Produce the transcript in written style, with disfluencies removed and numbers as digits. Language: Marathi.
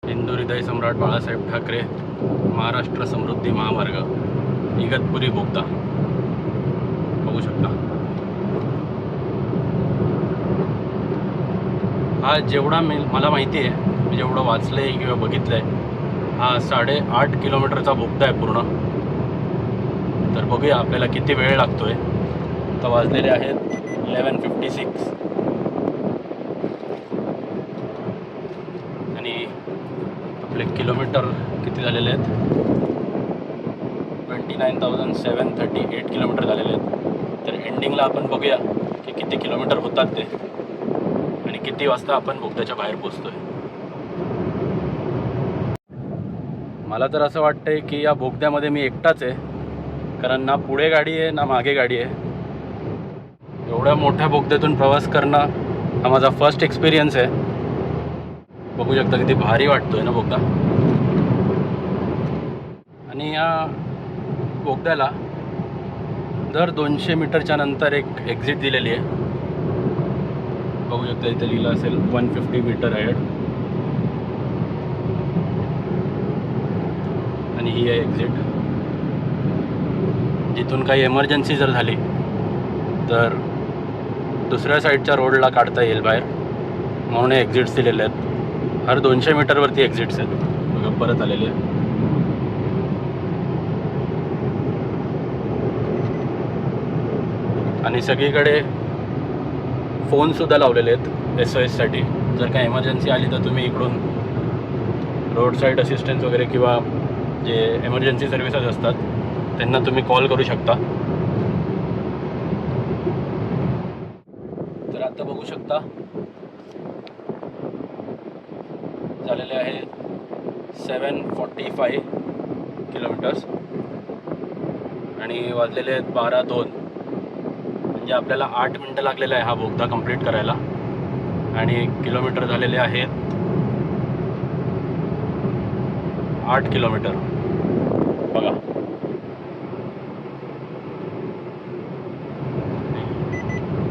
हिंदू हृदय सम्राट बाळासाहेब ठाकरे महाराष्ट्र समृद्धी महामार्ग इगतपुरी बोगदा बघू शकता। हा जेवढा मला माहिती आहे, मी जेवढं वाचलं आहे किंवा बघितलं आहे, हा 8.5 किलोमीटरचा बोगदा आहे पूर्ण। तर बघूया आपल्याला किती वेळ लागतो आहे। तर वाजलेले आहेत 11:56 आणि आपले किलोमीटर किती झालेले आहेत, 29,738 किलोमीटर झालेले आहेत। तर एंडिंगला आपण बघूया की किती किलोमीटर होतात ते आणि किती वाजता आपण बोगद्याच्या बाहेर पोचतोय। मला तर असं वाटतंय की या बोगद्यामध्ये मी एकटाच आहे, कारण ना पुढे गाडी आहे ना मागे गाडी आहे। एवढ्या मोठ्या बोगद्यातून प्रवास करणं हा माझा फर्स्ट एक्सपिरियन्स आहे। बघू शकता किती भारी वाटतोय ना बोगदा। आणि या बोगद्याला दर 200 मीटरच्या नंतर एक एक्झिट दिलेली आहे। बघू शकता इथे लिहिलं असेल 150 मीटर अहेड आणि ही आहे एक्झिट, जिथून काही इमर्जन्सी जर झाली तर दुसऱ्या साईडच्या रोडला काढता येईल बाहेर, म्हणून हे एक्झिट्स दिलेले आहेत। हर 200 मीटरवरती एक्झिट्स आहेत। बघा परत आलेले आहे। आणि सगळीकडे फोनसुद्धा लावलेले आहेत SOS साठी। जर काही इमर्जन्सी आली तर तुम्ही इकडून रोड साईड असिस्टन्स वगैरे किंवा जे इमर्जन्सी सर्व्हिसेस असतात त्यांना तुम्ही कॉल करू शकता। तर आता बघू शकता झालेले आहे 745 किलोमीटर्स आणि वाजलेले आहेत 12:02। म्हणजे आपल्याला 8 मिनटं लागलेलं आहे हा बोगदा कंप्लीट करायला आणि किलोमीटर झालेले आहेत 8 किलोमीटर बघा।